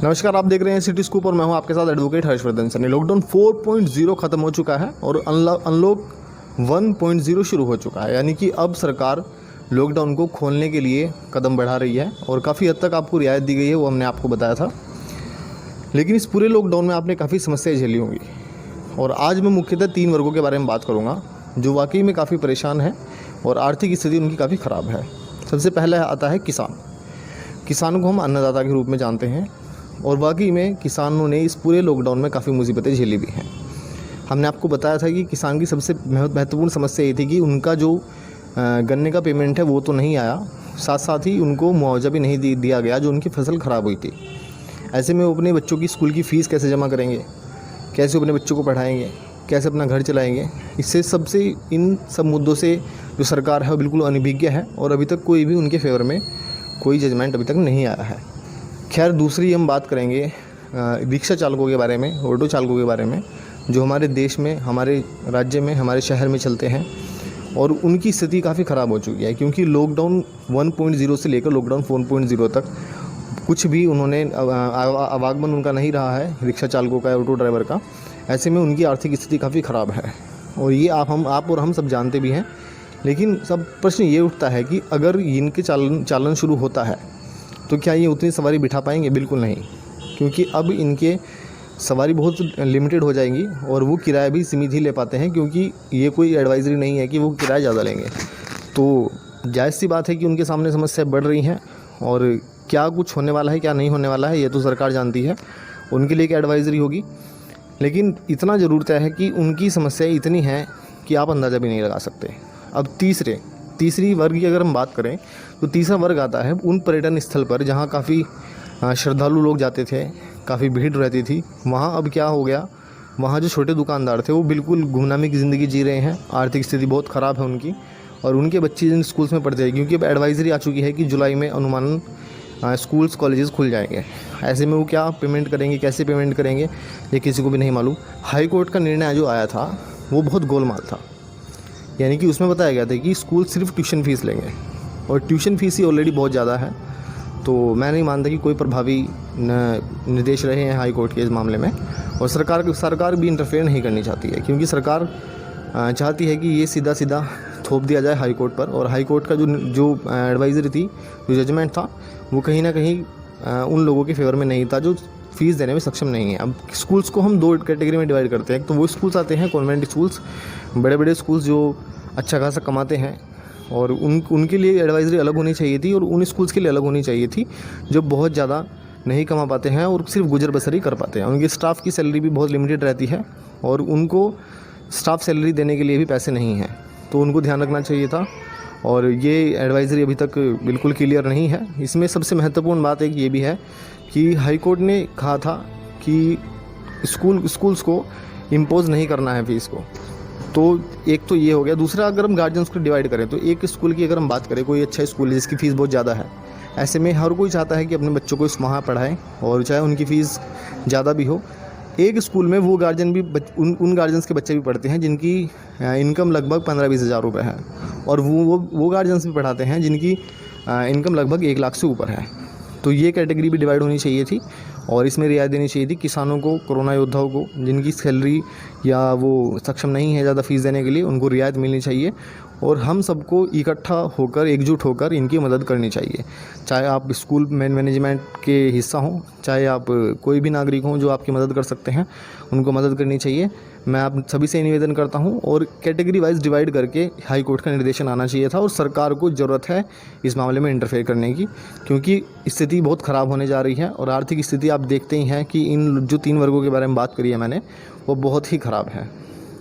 नमस्कार, आप देख रहे हैं सिटी स्कूप और मैं हूं आपके साथ एडवोकेट हर्षवर्धन सनी। लॉकडाउन 4.0 खत्म हो चुका है और अनलॉक 1.0 शुरू हो चुका है, यानी कि अब सरकार लॉकडाउन को खोलने के लिए कदम बढ़ा रही है और काफ़ी हद तक आपको रियायत दी गई है, वो हमने आपको बताया था। लेकिन इस पूरे लॉकडाउन में आपने काफ़ी समस्याएं झेली होंगी और आज मैं मुख्यतः 3 वर्गों के बारे में बात करूँगा जो वाकई में काफ़ी परेशान है और आर्थिक स्थिति उनकी काफ़ी ख़राब है। सबसे पहले आता है किसान। किसानों को हम अन्नदाता के रूप में जानते हैं और वाकई में किसानों ने इस पूरे लॉकडाउन में काफ़ी मुसीबतें झेली भी हैं। हमने आपको बताया था कि किसान की सबसे महत्वपूर्ण समस्या ये थी कि उनका जो गन्ने का पेमेंट है वो तो नहीं आया, साथ साथ ही उनको मुआवजा भी नहीं दिया गया जो उनकी फसल ख़राब हुई थी। ऐसे में वो अपने बच्चों की स्कूल की फ़ीस कैसे जमा करेंगे, कैसे अपने बच्चों को पढ़ाएंगे, कैसे अपना घर चलाएंगे। इससे इन सब मुद्दों से जो सरकार है वो बिल्कुल अनभिज्ञ है और अभी तक कोई भी उनके फेवर में कोई जजमेंट अभी तक नहीं आया है। खैर, दूसरी हम बात करेंगे रिक्शा चालकों के बारे में, ऑटो चालकों के बारे में, जो हमारे देश में, हमारे राज्य में, हमारे शहर में चलते हैं और उनकी स्थिति काफ़ी ख़राब हो चुकी है क्योंकि लॉकडाउन 1.0 से लेकर लॉकडाउन 4.0 तक कुछ भी उन्होंने आवागमन उनका नहीं रहा है, रिक्शा चालकों का, ऑटो ड्राइवर का। ऐसे में उनकी आर्थिक स्थिति काफ़ी ख़राब है और ये आप और हम सब जानते भी हैं। लेकिन सब प्रश्न ये उठता है कि अगर इनके चालन शुरू होता है तो क्या ये उतनी सवारी बिठा पाएंगे? बिल्कुल नहीं, क्योंकि अब इनके सवारी बहुत लिमिटेड हो जाएंगी और वो किराया भी सीमित ही ले पाते हैं क्योंकि ये कोई एडवाइजरी नहीं है कि वो किराया ज़्यादा लेंगे। तो जायज़ सी बात है कि उनके सामने समस्या बढ़ रही हैं और क्या कुछ होने वाला है, क्या नहीं होने वाला है, ये तो सरकार जानती है, उनके लिए क्या एडवाइजरी होगी। लेकिन इतना ज़रूर तय है कि उनकी समस्याएँ इतनी हैं कि आप अंदाज़ा भी नहीं लगा सकते। अब तीसरी वर्ग की अगर हम बात करें तो तीसरा वर्ग आता है उन पर्यटन स्थल पर जहाँ काफ़ी श्रद्धालु लोग जाते थे, काफ़ी भीड़ रहती थी। वहाँ अब क्या हो गया, वहाँ जो छोटे दुकानदार थे वो बिल्कुल गुमनामी की ज़िंदगी जी रहे हैं। आर्थिक स्थिति बहुत ख़राब है उनकी और उनके बच्चे जिन स्कूल्स में पढ़ते हैं, क्योंकि अब एडवाइजरी आ चुकी है कि जुलाई में अनुमानन स्कूल्स कॉलेजेस खुल जाएंगे। ऐसे में वो क्या पेमेंट करेंगे, कैसे पेमेंट करेंगे, ये किसी को भी नहीं मालूम। हाई कोर्ट का निर्णय जो आया था वो बहुत गोलमाल था, यानी कि उसमें बताया गया था कि स्कूल सिर्फ ट्यूशन फ़ीस लेंगे और ट्यूशन फ़ीस ही ऑलरेडी बहुत ज़्यादा है। तो मैं नहीं मानता कि कोई प्रभावी निर्देश रहे हैं हाई कोर्ट के इस मामले में और सरकार भी इंटरफेयर नहीं करनी चाहती है क्योंकि सरकार चाहती है कि ये सीधा थोप दिया जाए हाई कोर्ट पर। और हाई कोर्ट का जो एडवाइजरी थी, जो जजमेंट था, वो कहीं ना कहीं उन लोगों के फेवर में नहीं था जो फ़ीस देने में सक्षम नहीं है। अब स्कूल्स को हम 2 कैटेगरी में डिवाइड करते हैं। तो वो स्कूल्स आते हैं कॉन्वेंट स्कूल्स, बड़े स्कूल्स जो अच्छा खासा कमाते हैं और उनके लिए एडवाइजरी अलग होनी चाहिए थी और उन स्कूल्स के लिए अलग होनी चाहिए थी जो बहुत ज़्यादा नहीं कमा पाते हैं और सिर्फ गुजर बसर ही कर पाते हैं। उनकी स्टाफ की सैलरी भी बहुत लिमिटेड रहती है और उनको स्टाफ सैलरी देने के लिए भी पैसे नहीं हैं, तो उनको ध्यान रखना चाहिए था। और ये एडवाइजरी अभी तक बिल्कुल क्लियर नहीं है। इसमें सबसे महत्वपूर्ण बात एक ये भी है कि हाई कोर्ट ने कहा था कि स्कूल्स को इम्पोज नहीं करना है फ़ीस को। तो एक तो ये हो गया। दूसरा, अगर हम गार्जियंस को डिवाइड करें तो एक स्कूल की अगर हम बात करें, कोई अच्छा स्कूल है जिसकी फ़ीस बहुत ज़्यादा है, ऐसे में हर कोई चाहता है कि अपने बच्चों को वहाँ पढ़ाएं और चाहे उनकी फ़ीस ज़्यादा भी हो। एक स्कूल में वो गार्जियन भी उन गार्जियंस के बच्चे भी पढ़ते हैं जिनकी इनकम लगभग 15-20 हज़ार रुपये है और वो गार्जियंस भी पढ़ाते हैं जिनकी इनकम लगभग 1 लाख से ऊपर है। तो ये कैटेगरी भी डिवाइड होनी चाहिए थी और इसमें रियायत देनी चाहिए थी किसानों को, कोरोना योद्धाओं को, जिनकी सैलरी या वो सक्षम नहीं है ज़्यादा फ़ीस देने के लिए, उनको रियायत मिलनी चाहिए और हम सबको इकट्ठा होकर, एकजुट होकर इनकी मदद करनी चाहिए। चाहे आप स्कूल मैनेजमेंट के हिस्सा हों, चाहे आप कोई भी नागरिक हों जो आपकी मदद कर सकते हैं, उनको मदद करनी चाहिए। मैं आप सभी से निवेदन करता हूं और कैटेगरी वाइज डिवाइड करके हाई कोर्ट का निर्देशन आना चाहिए था और सरकार को ज़रूरत है इस मामले में इंटरफेयर करने की क्योंकि स्थिति बहुत ख़राब होने जा रही है और आर्थिक स्थिति आप देखते ही हैं कि इन जो 3 वर्गों के बारे में बात करी है मैंने, वो बहुत ही ख़राब है।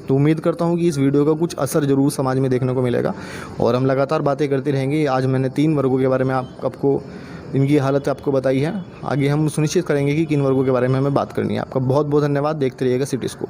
तो उम्मीद करता हूं कि इस वीडियो का कुछ असर ज़रूर समाज में देखने को मिलेगा और हम लगातार बातें करते रहेंगे। आज मैंने 3 वर्गों के बारे में आपको इनकी हालत आपको बताई है। आगे हम सुनिश्चित करेंगे कि किन वर्गों के बारे में हमें बात करनी है। आपका बहुत बहुत धन्यवाद। देखते रहिएगा सिटी स्कूप।